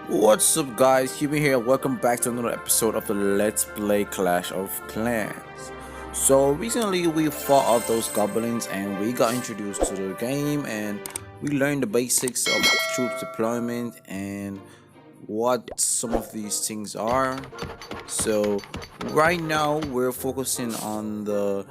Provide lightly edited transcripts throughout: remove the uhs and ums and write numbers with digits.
What's up, guys? Hubie here. Welcome back to another episode of the Let's Play Clash of Clans. So recently we fought off those goblins and we got introduced to the game, and we learned the basics of troops deployment and what some of these things are. So right now we're focusing on the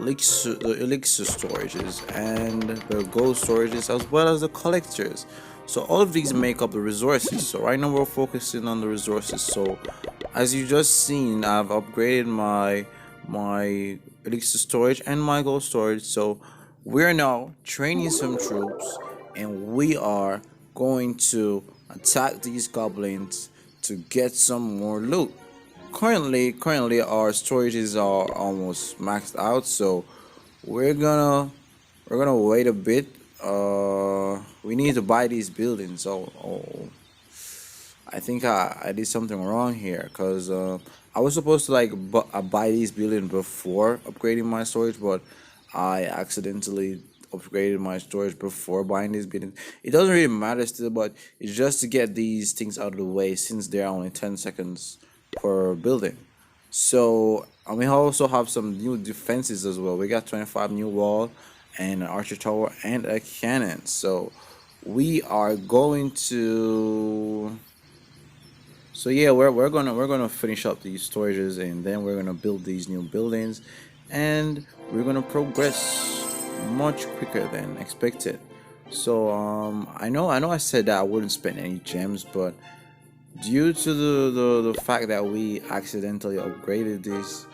elixir storages and the gold storages, as well as the collectors. So all of these make up the resources. So right now we're focusing on the resources. So as you just seen, I've upgraded my elixir storage and my gold storage. So we're now training some troops, and we are going to attack these goblins to get some more loot. Currently our storages are almost maxed out, so we're gonna we're gonna wait a bit. We need to buy these buildings. I think I did something wrong here, because I was supposed to like buy these buildings before upgrading my storage, but I accidentally upgraded my storage before buying these buildings. It doesn't really matter still, but it's just to get these things out of the way, since they're only 10 seconds per building. So, and we also have some new defenses as well. We got 25 new wall and an archer tower and a cannon. So we are going to yeah, we're gonna finish up these storages, and then we're gonna build these new buildings, and we're gonna progress much quicker than expected. So I know I said that I wouldn't spend any gems, but due to the fact that we accidentally upgraded this,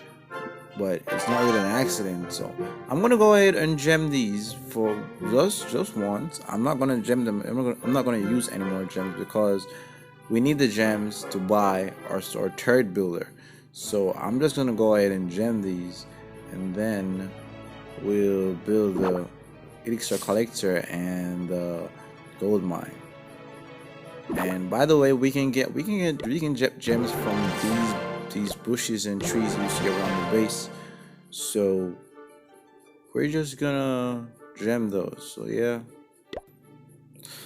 but it's not really an accident. So I'm gonna go ahead and gem these for just once. I'm not gonna gem them. I'm not gonna use any more gems, because we need the gems to buy our third builder. So I'm just gonna go ahead and gem these, and then we'll build the elixir collector and the gold mine. And by the way, we can get gems from these bushes and trees you see around the base. So we're just gonna gem those. So yeah.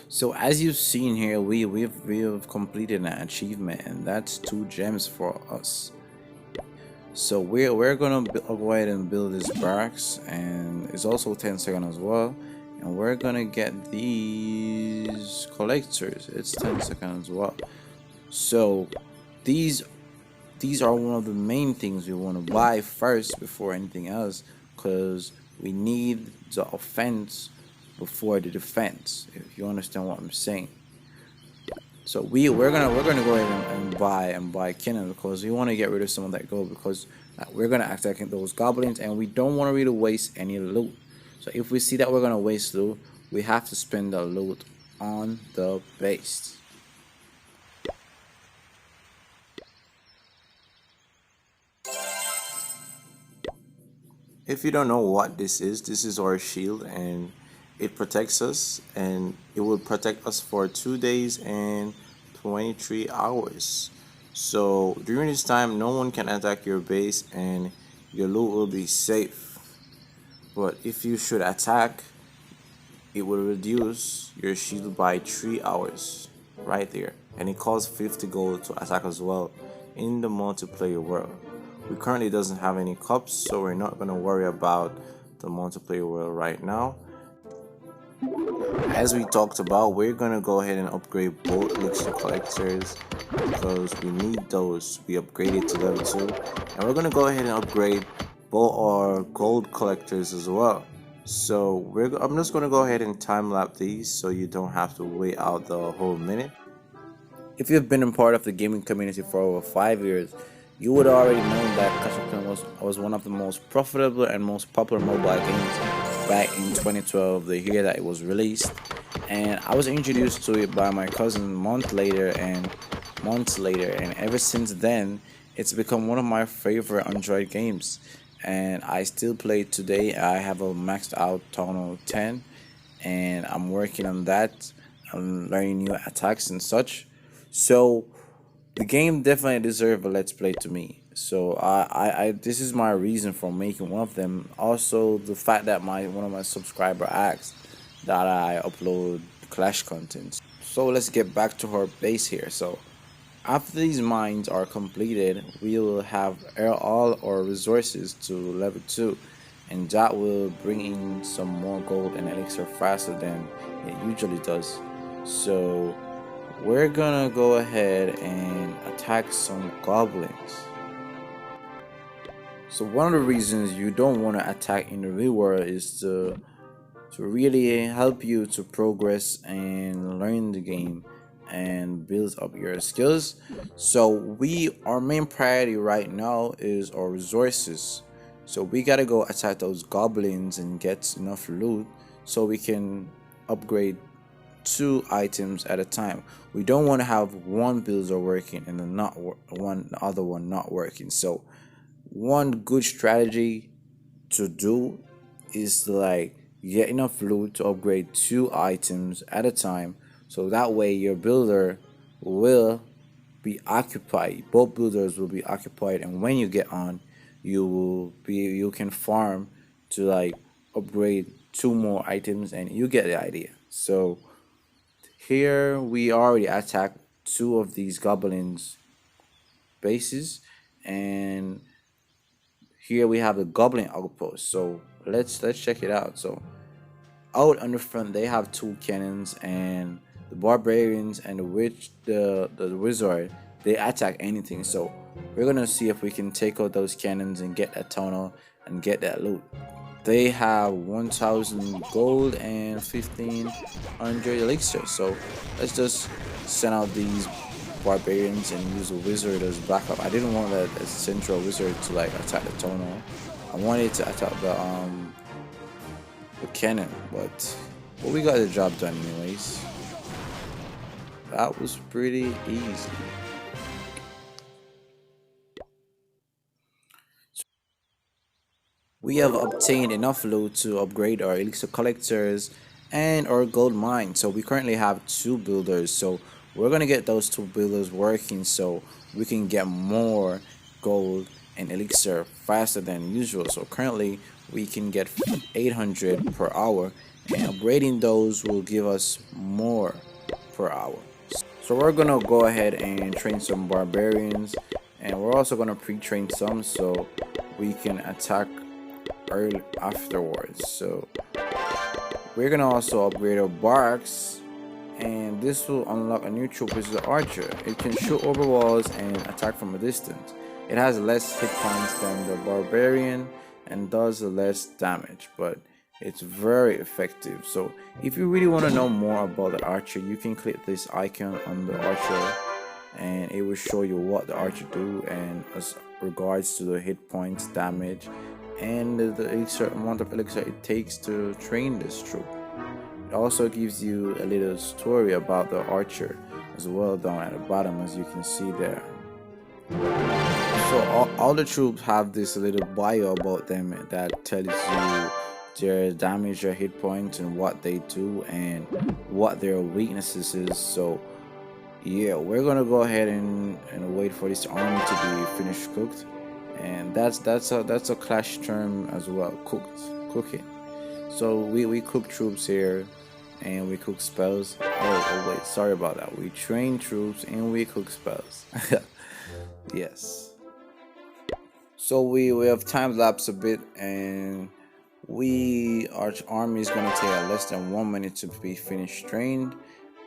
So as you've seen here, we've completed an achievement, and that's 2 gems for us. So we're gonna go ahead and build this barracks, and it's also 10 seconds as well. And we're gonna get these collectors. It's 10 seconds as well. So these these are one of the main things we want to buy first before anything else, because we need the offense before the defense, if you understand what I'm saying. So we're gonna go ahead and buy cannon, because we want to get rid of some of that gold, because we're gonna attack those goblins, and we don't want to really waste any loot. So if we see that we're gonna waste loot, we have to spend the loot on the base. If you don't know what this is our shield, and it protects us, and it will protect us for 2 days and 23 hours. So during this time, no one can attack your base, and your loot will be safe. But if you should attack, it will reduce your shield by 3 hours right there, and it costs 50 gold to attack as well in the multiplayer world. We currently doesn't have any cups, so we're not going to worry about the multiplayer world right now. As we talked about, we're going to go ahead and upgrade both elixir collectors, because we need those to be upgraded to level 2, and we're going to go ahead and upgrade both our gold collectors as well. So I'm just going to go ahead and time lapse these, so you don't have to wait out the whole minute. If you've been a part of the gaming community for over 5 years, you would already know that Clash of Clans was one of the most profitable and most popular mobile games back in 2012, the year that it was released. And I was introduced to it by my cousin months later, and ever since then, it's become one of my favorite Android games. And I still play it today. I have a maxed out Tono 10, and I'm working on that. I'm learning new attacks and such. So the game definitely deserves a let's play to me. So I this is my reason for making one of them. Also, the fact that my one of my subscriber asked that I upload Clash content. So let's get back to our base here. So after these mines are completed, we will have all our resources to level 2, and that will bring in some more gold and elixir faster than it usually does. So we're gonna go ahead and attack some goblins. So one of the reasons you don't want to attack in the real world is to really help you to progress and learn the game and build up your skills. So we our main priority right now is our resources. So we gotta go attack those goblins and get enough loot so we can upgrade 2 items at a time. We don't want to have one builder working and then not one other one not working. So one good strategy to do is to like get enough loot to upgrade 2 items at a time, so that way your builder will be occupied, both builders will be occupied, and when you get on, you can farm to like upgrade 2 more items, and you get the idea. So here we already attacked 2 of these goblins bases, and here we have the goblin outpost. So let's check it out. So out on the front they have 2 cannons, and the barbarians and the wizard, they attack anything. So we're gonna see if we can take out those cannons and get that tunnel and get that loot. They have 1000 gold and 1500 elixir. So let's just send out these barbarians and use a wizard as backup. I didn't want that central wizard to like attack the tunnel. I wanted to attack the cannon, but we got the job done anyways. That was pretty easy. We have obtained enough loot to upgrade our elixir collectors and our gold mine. So we currently have 2 builders. So we're gonna get those 2 builders working so we can get more gold and elixir faster than usual. So currently we can get 800 per hour, and upgrading those will give us more per hour. So we're gonna go ahead and train some barbarians, and we're also gonna pre-train some so we can attack early afterwards. So we're gonna also upgrade our barks, and this will unlock a new troop, which is the archer. It can shoot over walls and attack from a distance. It has less hit points than the barbarian and does less damage, but it's very effective. So if you really want to know more about the archer, you can click this icon on the archer and it will show you what the archer do, and as regards to the hit points, damage, and the elixir amount of elixir it takes to train this troop. It also gives you a little story about the archer as well down at the bottom, as you can see there. So all the troops have this little bio about them that tells you their damage, their hit points, and what they do and what their weaknesses is. So yeah, we're gonna go ahead and wait for this army to be finished cooked, and that's a clash term as well, cooking. So we cook troops here, and we cook spells. Oh wait, sorry about that. We train troops and we cook spells. Yes. So we have time lapse a bit, and our army is gonna take less than 1 minute to be finished trained.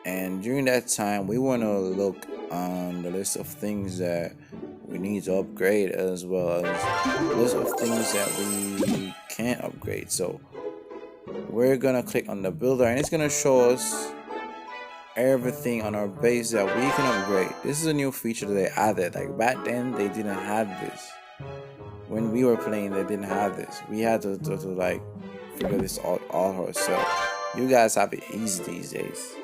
And during that time, we want to look on the list of things that we need to upgrade, as well as the list of things that we can't upgrade. So we're gonna click on the builder, and it's gonna show us everything on our base that we can upgrade. This is a new feature that they added. Like back then, they didn't have this. When we were playing, they didn't have this. We had to like figure this out all ourselves. You guys have it easy these days.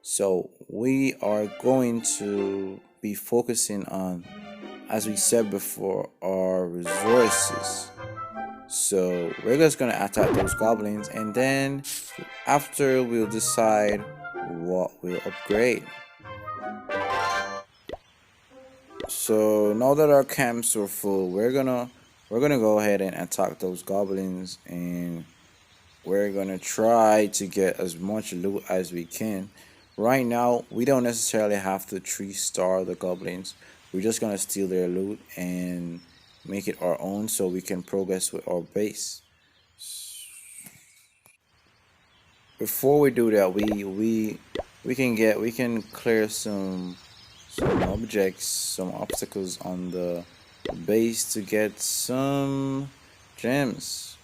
So we are going to be focusing on, as we said before, our resources. So we're just gonna attack those goblins, and then after we'll decide what we'll upgrade. So now that our camps are full, we're gonna go ahead and attack those goblins, and we're gonna try to get as much loot as we can. right now we don't necessarily have to 3-star the goblins. We're just gonna steal their loot and make it our own so we can progress with our base. Before we do that, we can clear some objects, some obstacles on the base to get some gems.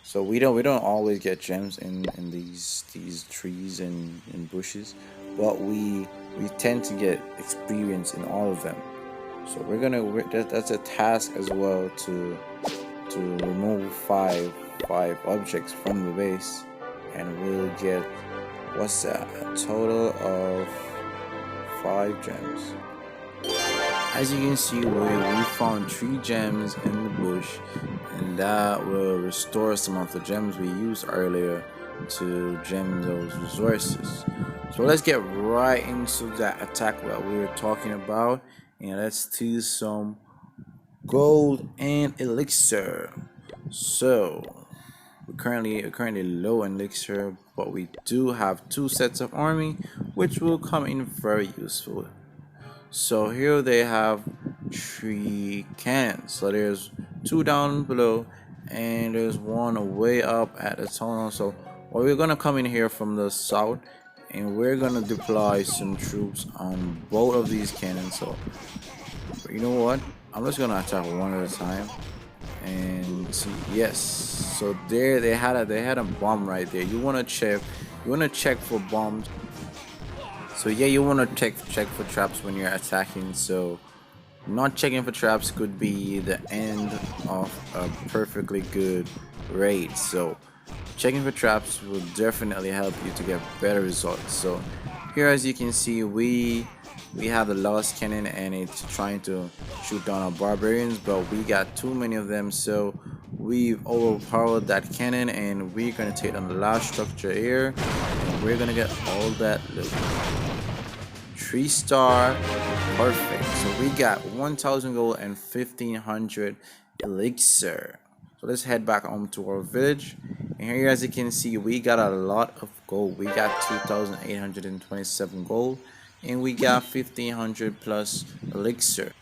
So we don't always get gems in these trees and bushes, but we tend to get experience in all of them. So that's a task as well to remove five objects from the base, and we'll get, what's that, a total of 5 gems. As you can see, we found 3 gems in the bush, and that will restore some of the gems we used earlier to gem those resources. So let's get right into that attack that we were talking about, and let's steal some gold and elixir. So we're currently low in elixir, but we do have 2 sets of army, which will come in very useful. So here they have 3 cannons. So there's 2 down below, and there's 1 way up at the tunnel. So we're gonna come in here from the south, and we're gonna deploy some troops on both of these cannons. So you know what? I'm just gonna attack one at a time. And see, yes. So there they had a bomb right there. You wanna check for bombs. So yeah, you want to check for traps when you're attacking. So not checking for traps could be the end of a perfectly good raid. So checking for traps will definitely help you to get better results. So here, as you can see, we have the lost cannon, and it's trying to shoot down our barbarians, but we got too many of them, so we've overpowered that cannon, and we're gonna take on the last structure here, and we're gonna get all that loot. 3-star, perfect. So we got 1,000 gold and 1,500 elixir. So let's head back home to our village, and here, as you can see, we got a lot of gold. We got 2,827 gold, and we got 1,500 plus elixir.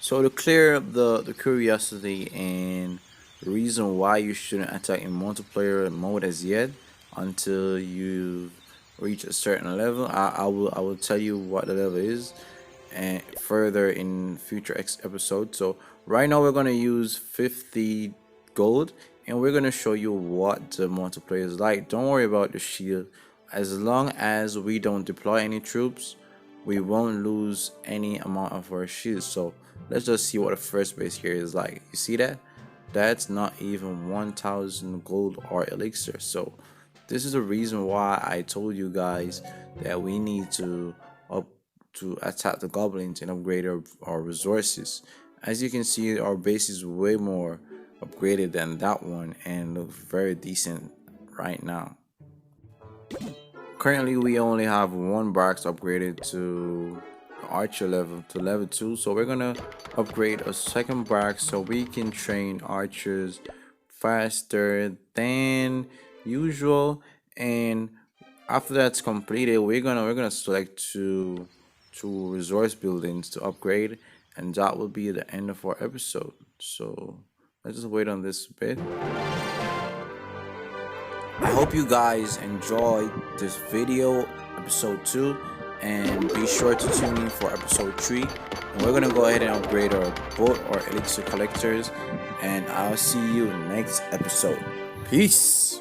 So to clear up the curiosity and the reason why you shouldn't attack in multiplayer mode as yet until you reach a certain level, I will tell you what the level is and further in future episodes. So right now we're gonna use 50 gold, and we're gonna show you what the multiplayer is like. Don't worry about the shield. As long as we don't deploy any troops, we won't lose any amount of our shields. So let's just see what the first base here is like. You see that? That's not even 1,000 gold or elixir. So this is the reason why I told you guys that we need to attack the goblins and upgrade our resources. As you can see, our base is way more upgraded than that one and looks very decent right now. Currently we only have 1 barracks upgraded to archer level, to level 2, so we're gonna upgrade a second barracks so we can train archers faster than usual. And after that's completed, we're gonna select two resource buildings to upgrade, and that will be the end of our episode. So let's just wait on this bit. I hope you guys enjoyed this video, episode 2, and be sure to tune in for episode 3. And we're gonna go ahead and upgrade both our elixir collectors, and I'll see you next episode. Peace.